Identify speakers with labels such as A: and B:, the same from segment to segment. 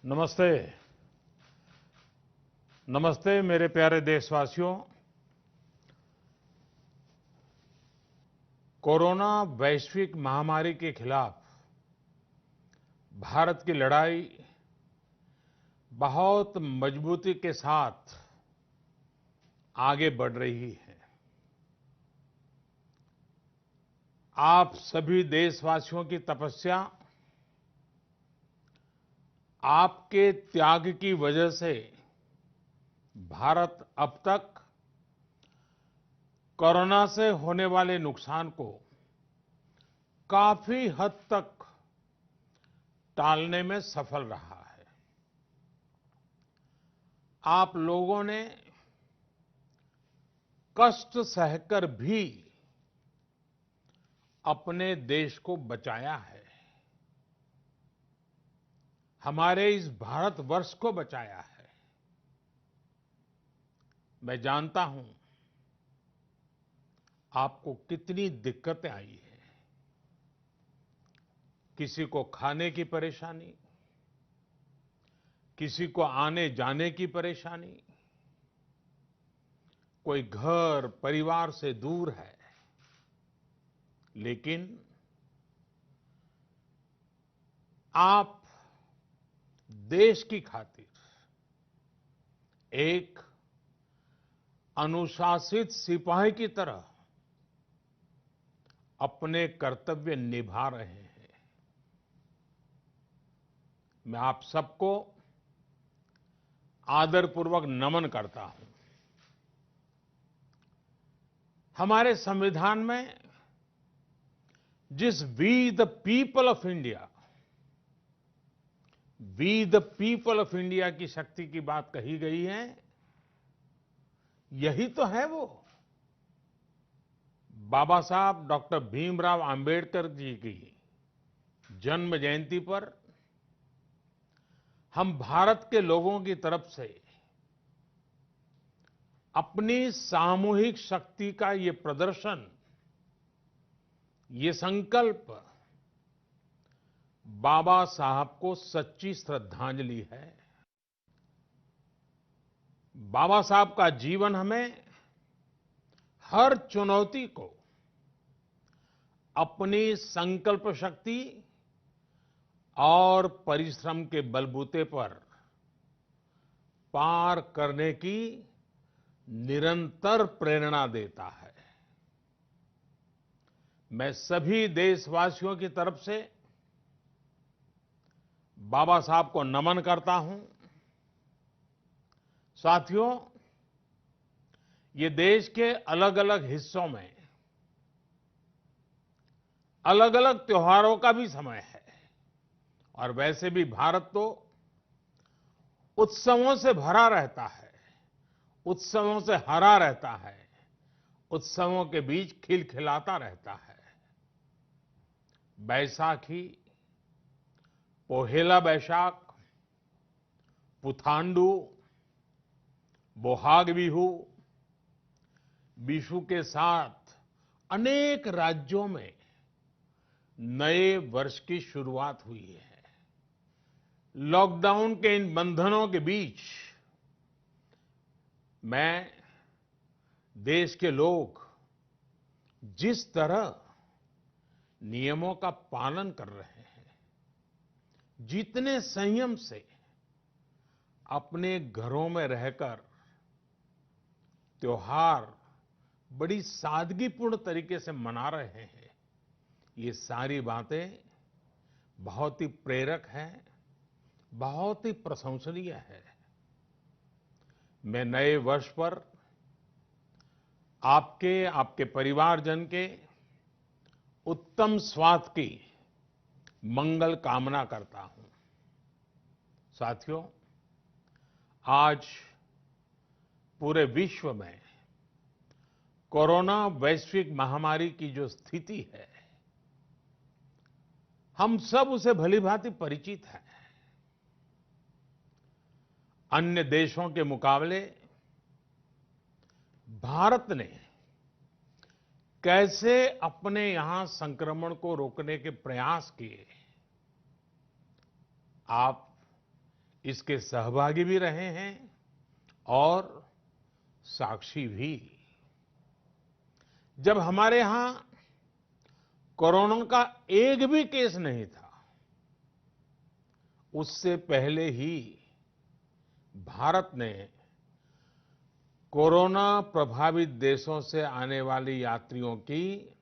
A: नमस्ते। नमस्ते मेरे प्यारे देशवासियों। कोरोना वैश्विक महामारी के खिलाफ भारत की लड़ाई बहुत मजबूती के साथ आगे बढ़ रही है। आप सभी देशवासियों की तपस्या, आपके त्याग की वजह से भारत अब तक कोरोना से होने वाले नुकसान को काफी हद तक टालने में सफल रहा है। आप लोगों ने कष्ट सहकर भी अपने देश को बचाया है, हमारे इस भारतवर्ष को बचाया है। मैं जानता हूं आपको कितनी दिक्कतें आई हैं। किसी को खाने की परेशानी, किसी को आने जाने की परेशानी, कोई घर परिवार से दूर है, लेकिन आप देश की खातिर एक अनुशासित सिपाही की तरह अपने कर्तव्य निभा रहे हैं। मैं आप सबको आदरपूर्वक नमन करता हूं। हमारे संविधान में जिस we the people of India, we the people of India की शक्ति की बात कही गई है, यही तो है वो। बाबा साहब डॉक्टर भीमराव अंबेडकर जी की जन्म जयंती पर हम भारत के लोगों की तरफ से अपनी सामूहिक शक्ति का ये प्रदर्शन, ये संकल्प बाबा साहब को सच्ची श्रद्धांजलि है। बाबा साहब का जीवन हमें हर चुनौती को अपनी संकल्प शक्ति और परिश्रम के बलबूते पर पार करने की निरंतर प्रेरणा देता है। मैं सभी देशवासियों की तरफ से बाबा साहब को नमन करता हूं। साथियों, ये देश के अलग अलग हिस्सों में अलग अलग त्योहारों का भी समय है, और वैसे भी भारत तो उत्सवों से भरा रहता है, उत्सवों से हरा रहता है, उत्सवों के बीच खिलखिलाता रहता है। बैसाखी, पोहेला बैशाख, पुथांडू, बोहाग बिहू, विशु के साथ अनेक राज्यों में नए वर्ष की शुरुआत हुई है। लॉकडाउन के इन बंधनों के बीच मैं देश के लोग जिस तरह नियमों का पालन कर रहे हैं, जितने संयम से अपने घरों में रहकर त्योहार बड़ी सादगीपूर्ण तरीके से मना रहे हैं, ये सारी बातें बहुत ही प्रेरक हैं, बहुत ही प्रशंसनीय है। मैं नए वर्ष पर आपके परिवारजन के उत्तम स्वास्थ्य की मंगल कामना करता हूं। साथियों, आज पूरे विश्व में कोरोना वैश्विक महामारी की जो स्थिति है, हम सब उसे भलीभांति परिचित हैं। अन्य देशों के मुकाबले भारत ने कैसे अपने यहां संक्रमण को रोकने के प्रयास किए, आप इसके सहभागी भी रहे हैं और साक्षी भी। जब हमारे यहां कोरोना का एक भी केस नहीं था, उससे पहले ही भारत ने कोरोना प्रभावित देशों से आने वाले यात्रियों की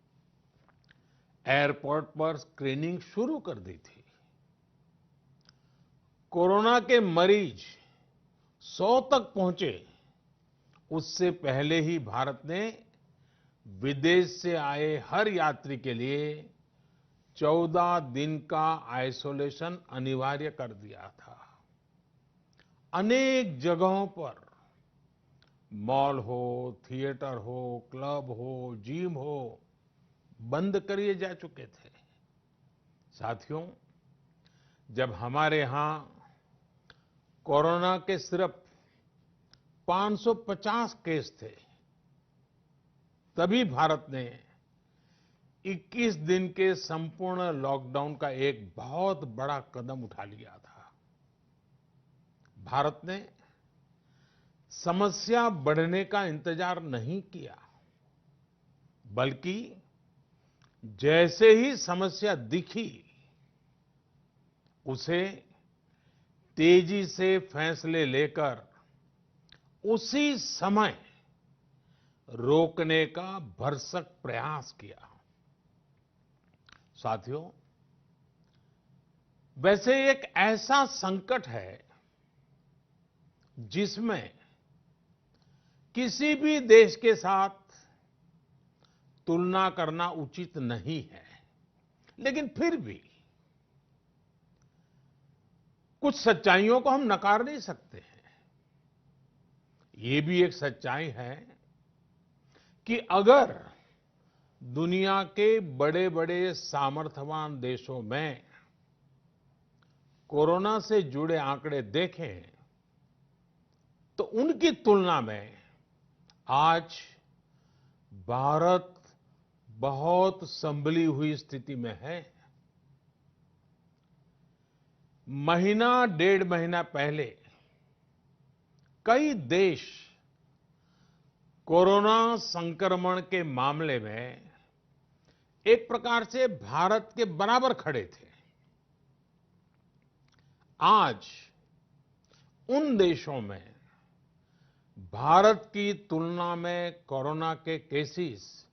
A: एयरपोर्ट पर स्क्रीनिंग शुरू कर दी थी। कोरोना के मरीज 100 तक पहुंचे, उससे पहले ही भारत ने विदेश से आए हर यात्री के लिए 14 दिन का आइसोलेशन अनिवार्य कर दिया था। अनेक जगहों पर मॉल हो, थिएटर हो, क्लब हो, जिम हो, बंद करिए जा चुके थे। साथियों, जब हमारे यहां कोरोना के सिर्फ 550 केस थे, तभी भारत ने 21 दिन के संपूर्ण लॉकडाउन का एक बहुत बड़ा कदम उठा लिया था। भारत ने समस्या बढ़ने का इंतजार नहीं किया, बल्कि जैसे ही समस्या दिखी, उसे तेजी से फैसले लेकर उसी समय रोकने का भरसक प्रयास किया। साथियों, वैसे एक ऐसा संकट है जिसमें किसी भी देश के साथ तुलना करना उचित नहीं है, लेकिन फिर भी कुछ सच्चाइयों को हम नकार नहीं सकते हैं। ये भी एक सच्चाई है कि अगर दुनिया के बड़े-बड़े सामर्थ्यवान देशों में कोरोना से जुड़े आंकड़े देखें, तो उनकी तुलना में आज भारत बहुत संभली हुई स्थिति में है। महीना 1.5 महीना पहले कई देश कोरोना संक्रमण के मामले में एक प्रकार से भारत के बराबर खड़े थे। आज उन देशों में भारत की तुलना में कोरोना के केसेस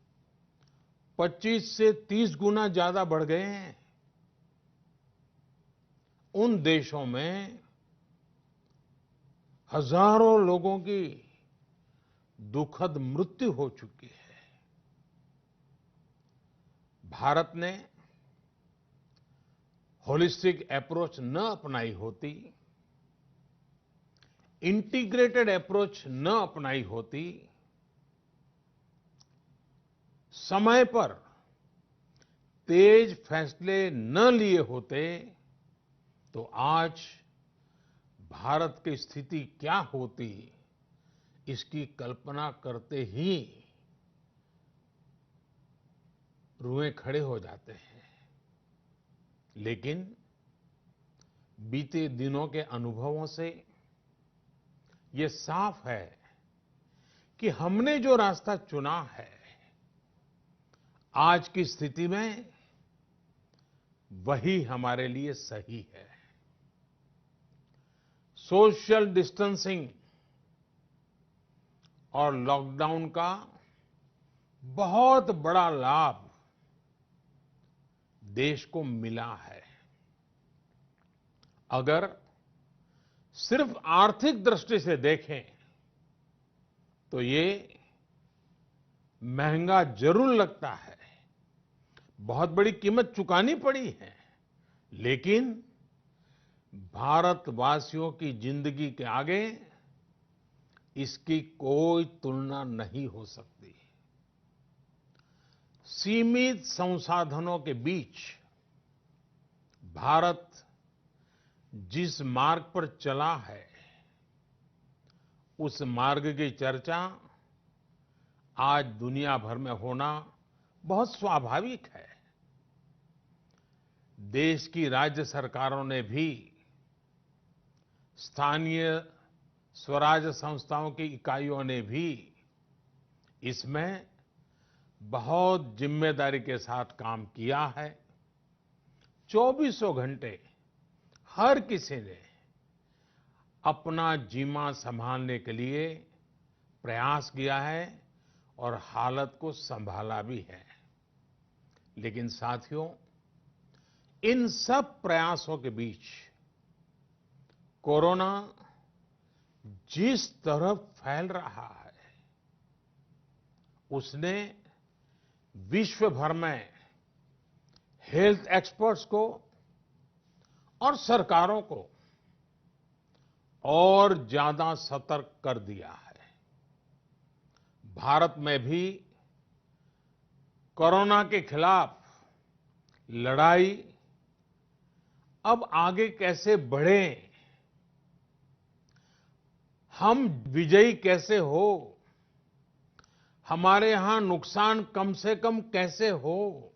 A: 25 से 30 गुना ज्यादा बढ़ गए हैं। उन देशों में हजारों लोगों की दुखद मृत्यु हो चुकी है। भारत ने होलिस्टिक अप्रोच न अपनाई होती, इंटीग्रेटेड अप्रोच न अपनाई होती, समय पर तेज फैसले न लिए होते, तो आज भारत की स्थिति क्या होती, इसकी कल्पना करते ही रुएं खड़े हो जाते हैं। लेकिन बीते दिनों के अनुभवों से ये साफ है कि हमने जो रास्ता चुना है, आज की स्थिति में वही हमारे लिए सही है। सोशल डिस्टेंसिंग और लॉकडाउन का बहुत बड़ा लाभ देश को मिला है। अगर सिर्फ आर्थिक दृष्टि से देखें तो ये महंगा जरूर लगता है, बहुत बड़ी कीमत चुकानी पड़ी है, लेकिन भारतवासियों की जिंदगी के आगे इसकी कोई तुलना नहीं हो सकती। सीमित संसाधनों के बीच भारत जिस मार्ग पर चला है, उस मार्ग की चर्चा आज दुनिया भर में होना बहुत स्वाभाविक है। देश की राज्य सरकारों ने भी स्थानीय स्वराज संस्थाओं की इकाइयों ने भी इसमें बहुत जिम्मेदारी के साथ काम किया है। चौबीसों घंटे हर किसी ने अपना जीमा संभालने के लिए प्रयास किया है और हालत को संभाला भी है। लेकिन साथियों, इन सब प्रयासों के बीच कोरोना जिस तरह फैल रहा है, उसने विश्व भर में हेल्थ एक्सपर्ट्स को और सरकारों को और ज्यादा सतर्क कर दिया है। भारत में भी कोरोना के खिलाफ लड़ाई अब आगे कैसे बढ़े, हम विजयी कैसे हो, हमारे यहां नुकसान कम से कम कैसे हो,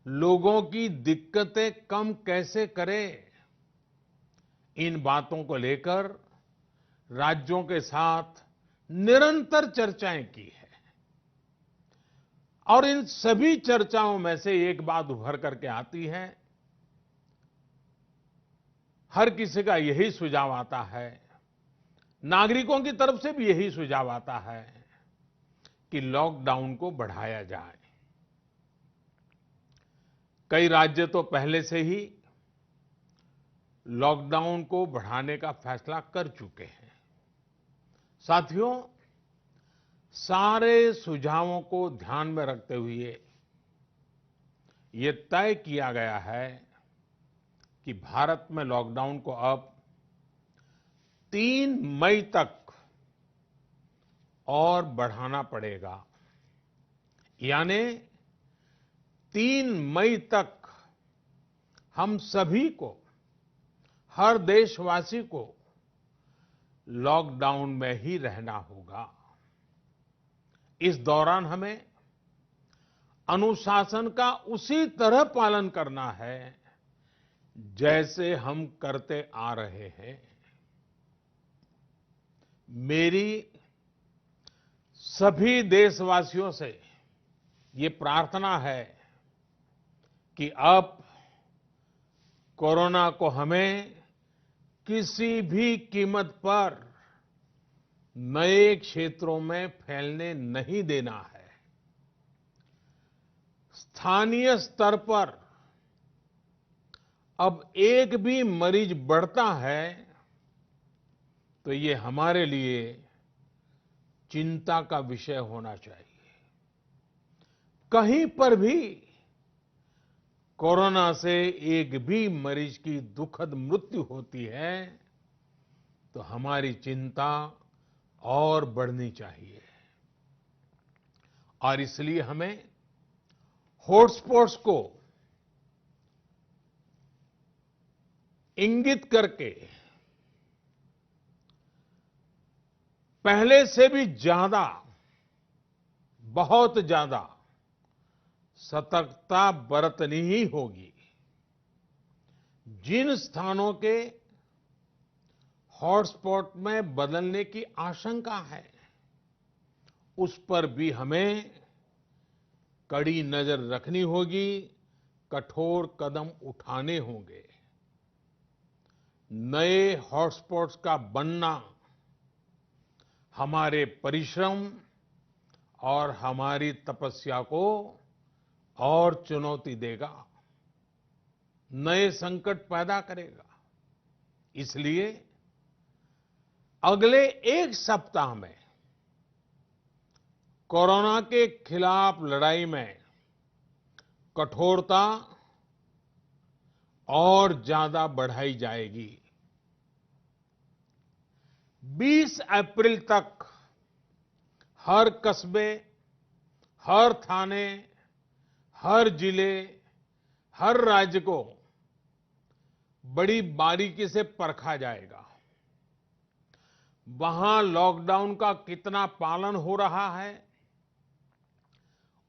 A: लोगों की दिक्कतें कम कैसे करें, इन बातों को लेकर राज्यों के साथ निरंतर चर्चाएं की है। और इन सभी चर्चाओं में से एक बात उभर करके आती है, हर किसी का यही सुझाव आता है, नागरिकों की तरफ से भी यही सुझाव आता है कि लॉकडाउन को बढ़ाया जाए। कई राज्य तो पहले से ही लॉकडाउन को बढ़ाने का फैसला कर चुके हैं। साथियों, सारे सुझावों को ध्यान में रखते हुए ये तय किया गया है कि भारत में लॉकडाउन को अब 3 मई तक और बढ़ाना पड़ेगा। यानी 3 मई तक हम सभी को, हर देशवासी को लॉकडाउन में ही रहना होगा। इस दौरान हमें अनुशासन का उसी तरह पालन करना है जैसे हम करते आ रहे हैं। मेरी सभी देशवासियों से ये प्रार्थना है कि अब कोरोना को हमें किसी भी कीमत पर नए क्षेत्रों में फैलने नहीं देना है। स्थानीय स्तर पर अब एक भी मरीज बढ़ता है तो ये हमारे लिए चिंता का विषय होना चाहिए। कहीं पर भी कोरोना से एक भी मरीज की दुखद मृत्यु होती है तो हमारी चिंता और बढ़नी चाहिए। और इसलिए हमें हॉटस्पॉट्स को इंगित करके पहले से भी ज्यादा, बहुत ज्यादा सतर्कता बरतनी ही होगी। जिन स्थानों के हॉटस्पॉट में बदलने की आशंका है, उस पर भी हमें कड़ी नजर रखनी होगी, कठोर कदम उठाने होंगे। नए हॉटस्पॉट्स का बनना हमारे परिश्रम और हमारी तपस्या को और चुनौती देगा, नए संकट पैदा करेगा। इसलिए अगले एक सप्ताह में कोरोना के खिलाफ लड़ाई में कठोरता और ज्यादा बढ़ाई जाएगी। 20 अप्रैल तक हर कस्बे, हर थाने, हर जिले, हर राज्य को बड़ी बारीकी से परखा जाएगा। वहां लॉकडाउन का कितना पालन हो रहा है,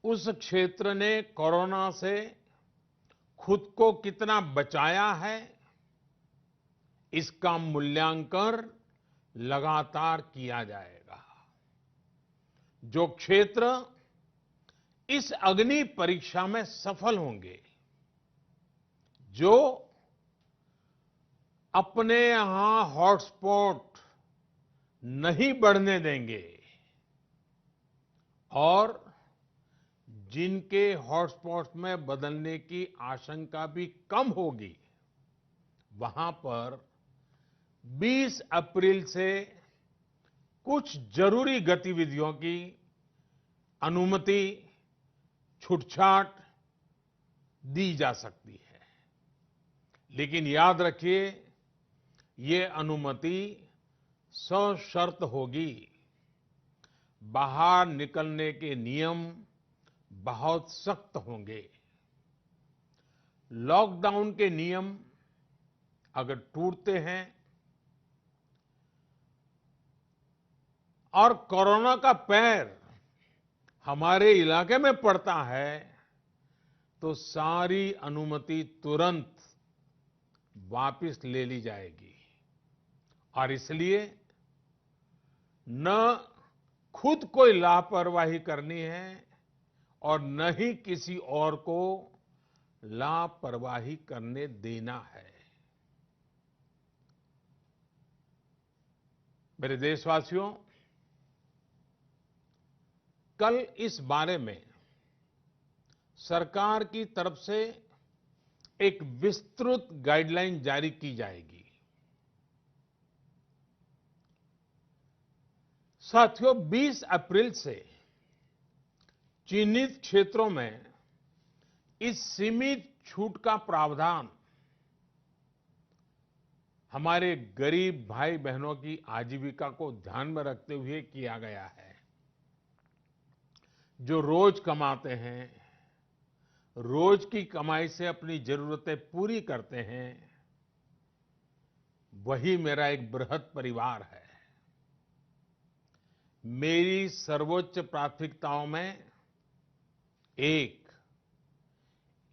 A: उस क्षेत्र ने कोरोना से खुद को कितना बचाया है, इसका मूल्यांकन लगातार किया जाएगा। जो क्षेत्र इस अग्नि परीक्षा में सफल होंगे, जो अपने यहां हॉटस्पॉट नहीं बढ़ने देंगे और जिनके हॉटस्पॉट्स में बदलने की आशंका भी कम होगी, वहां पर 20 अप्रैल से कुछ जरूरी गतिविधियों की अनुमति, छूटछाट दी जा सकती है। लेकिन याद रखिए, ये अनुमति सशर्त होगी। बाहर निकलने के नियम बहुत सख्त होंगे। लॉकडाउन के नियम अगर टूटते हैं और कोरोना का पैर हमारे इलाके में पड़ता है, तो सारी अनुमति तुरंत वापस ले ली जाएगी। और इसलिए न खुद कोई लापरवाही करनी है और न ही किसी और को लापरवाही करने देना है। मेरे देशवासियों, कल इस बारे में सरकार की तरफ से एक विस्तृत गाइडलाइन जारी की जाएगी। साथियों, 20 अप्रैल से चिन्हित क्षेत्रों में इस सीमित छूट का प्रावधान हमारे गरीब भाई बहनों की आजीविका को ध्यान में रखते हुए किया गया है। जो रोज कमाते हैं, रोज की कमाई से अपनी जरूरतें पूरी करते हैं, वही मेरा एक बृहद परिवार है। मेरी सर्वोच्च प्राथमिकताओं में एक,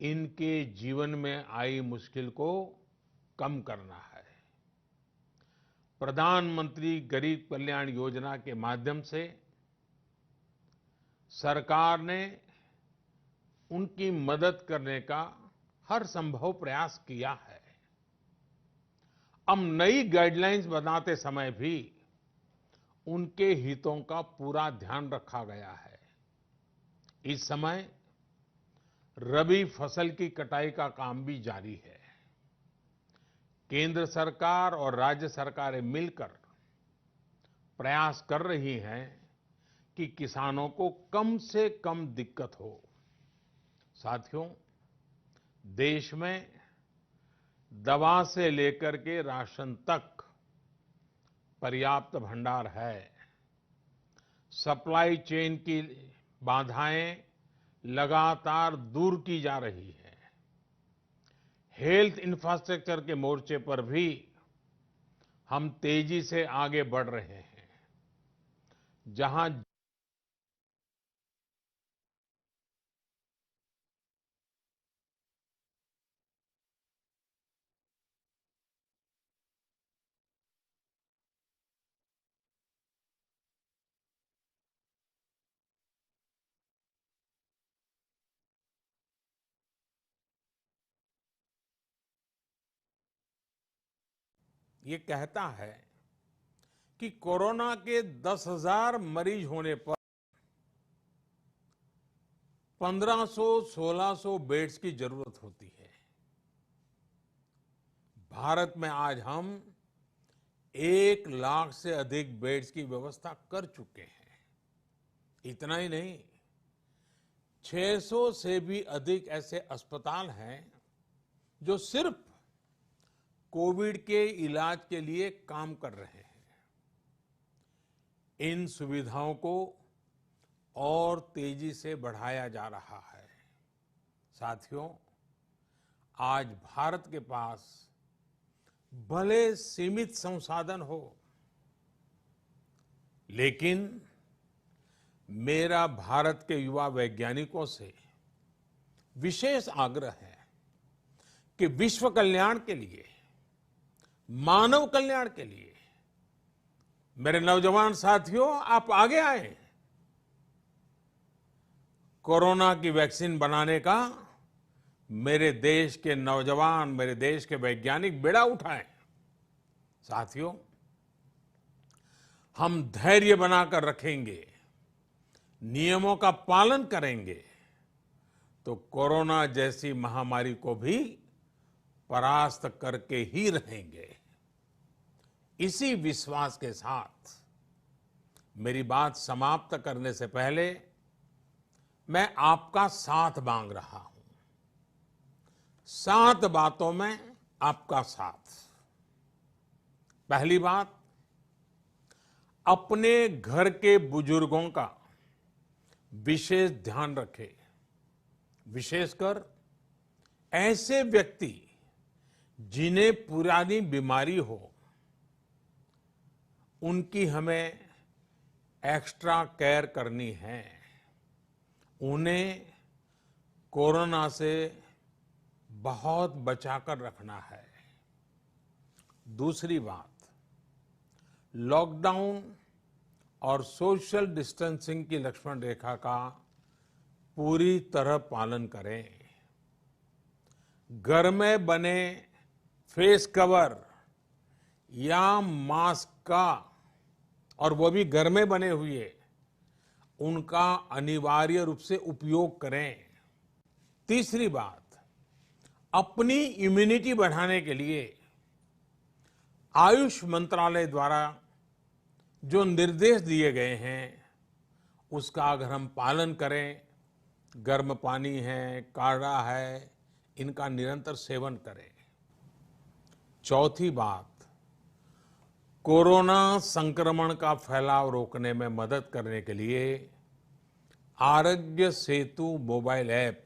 A: इनके जीवन में आई मुश्किल को कम करना है। प्रधानमंत्री गरीब कल्याण योजना के माध्यम से सरकार ने उनकी मदद करने का हर संभव प्रयास किया है। अब नई गाइडलाइंस बनाते समय भी उनके हितों का पूरा ध्यान रखा गया है। इस समय रबी फसल की कटाई का काम भी जारी है। केंद्र सरकार और राज्य सरकारें मिलकर प्रयास कर रही हैं कि किसानों को कम से कम दिक्कत हो। साथियों, देश में दवा से लेकर के राशन तक पर्याप्त भंडार है। सप्लाई चेन की बाधाएं लगातार दूर की जा रही है। हेल्थ इंफ्रास्ट्रक्चर के मोर्चे पर भी हम तेजी से आगे बढ़ रहे हैं। जहां ये कहता है कि कोरोना के 10,000 मरीज होने पर 1500-1600 बेड्स की जरूरत होती है। भारत में आज हम 1 लाख से अधिक बेड्स की व्यवस्था कर चुके हैं। इतना ही नहीं, 600 से भी अधिक ऐसे अस्पताल हैं जो सिर्फ कोविड के इलाज के लिए काम कर रहे हैं। इन सुविधाओं को और तेजी से बढ़ाया जा रहा है। साथियों, आज भारत के पास भले सीमित संसाधन हो, लेकिन मेरा भारत के युवा वैज्ञानिकों से विशेष आग्रह है कि विश्व कल्याण के लिए मानव कल्याण के लिए। मेरे नौजवान साथियों, आप आगे आए। कोरोना की वैक्सीन बनाने का मेरे देश के नौजवान, मेरे देश के वैज्ञानिक बेड़ा उठाएं। साथियों, हम धैर्य बनाकर रखेंगे, नियमों का पालन करेंगे, तो कोरोना जैसी महामारी को भी परास्त करके ही रहेंगे। इसी विश्वास के साथ मेरी बात समाप्त करने से पहले मैं आपका साथ मांग रहा हूं। 7 बातों में आपका साथ। पहली बात, अपने घर के बुजुर्गों का विशेष ध्यान रखें। विशेषकर ऐसे व्यक्ति जिन्हें पुरानी बीमारी हो, उनकी हमें एक्स्ट्रा केयर करनी है। उन्हें कोरोना से बहुत बचाकर रखना है। दूसरी बात, लॉकडाउन और सोशल डिस्टेंसिंग की लक्ष्मण रेखा का पूरी तरह पालन करें। घर में बने फेस कवर या मास्क का, और वो भी घर में बने हुए, उनका अनिवार्य रूप से उपयोग करें। तीसरी बात, अपनी इम्यूनिटी बढ़ाने के लिए आयुष मंत्रालय द्वारा जो निर्देश दिए गए हैं, उसका अगर हम पालन करें, गर्म पानी है, काढ़ा है, इनका निरंतर सेवन करें। चौथी बात, कोरोना संक्रमण का फैलाव रोकने में मदद करने के लिए Aarogya Setu mobile app,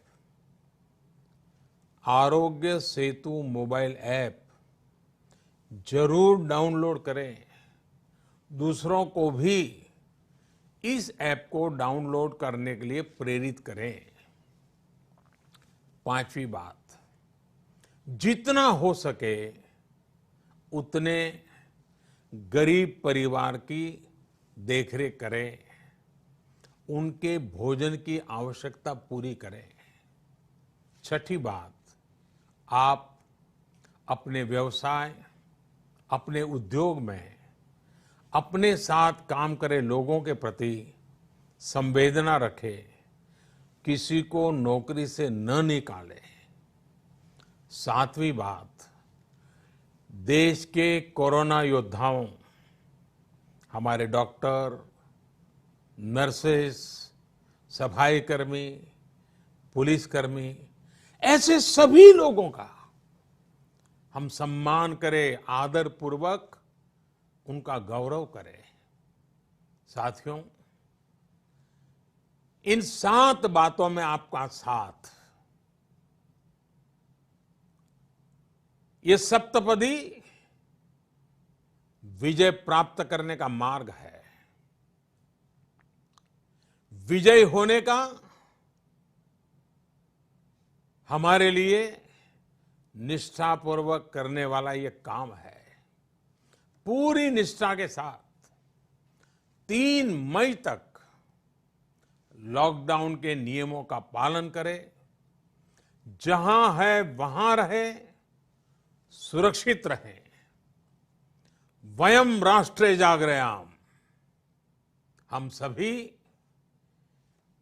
A: Aarogya Setu mobile app जरूर डाउनलोड करें। दूसरों को भी इस ऐप को डाउनलोड करने के लिए प्रेरित करें। पांचवी बात, जितना हो सके उतने गरीब परिवार की देखरेख करें, उनके भोजन की आवश्यकता पूरी करें। छठी बात, आप अपने व्यवसाय, अपने उद्योग में अपने साथ काम करे लोगों के प्रति संवेदना रखें, किसी को नौकरी से न निकालें। सातवीं बात, देश के कोरोना योद्धाओं, हमारे डॉक्टर, नर्सेस, सफाई कर्मी, पुलिसकर्मी, ऐसे सभी लोगों का हम सम्मान करें, आदर पूर्वक उनका गौरव करें। साथियों, इन 7 बातों में आपका साथ, ये सप्तपदी विजय प्राप्त करने का मार्ग है। विजय होने का हमारे लिए निष्ठापूर्वक करने वाला ये काम है। पूरी निष्ठा के साथ 3 मई तक लॉकडाउन के नियमों का पालन करें। जहां है वहां रहे, सुरक्षित रहें। वयम राष्ट्रे जागृयाम, हम सभी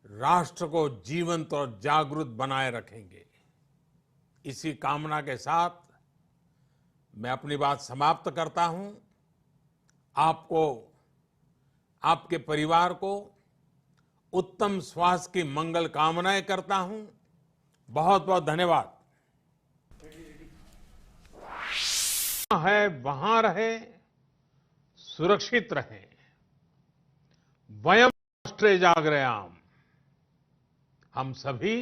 A: राष्ट्र को जीवंत और जागृत बनाए रखेंगे। इसी कामना के साथ मैं अपनी बात समाप्त करता हूं। आपको, आपके परिवार को उत्तम स्वास्थ्य की मंगल कामनाएं करता हूं। बहुत बहुत धन्यवाद। है वहां रहे, सुरक्षित रहें। वयम राष्ट्रे जागृयाम, हम सभी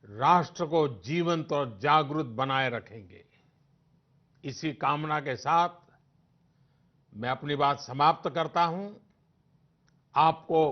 A: राष्ट्र को जीवंत और जागृत बनाए रखेंगे। इसी कामना के साथ मैं अपनी बात समाप्त करता हूं। आपको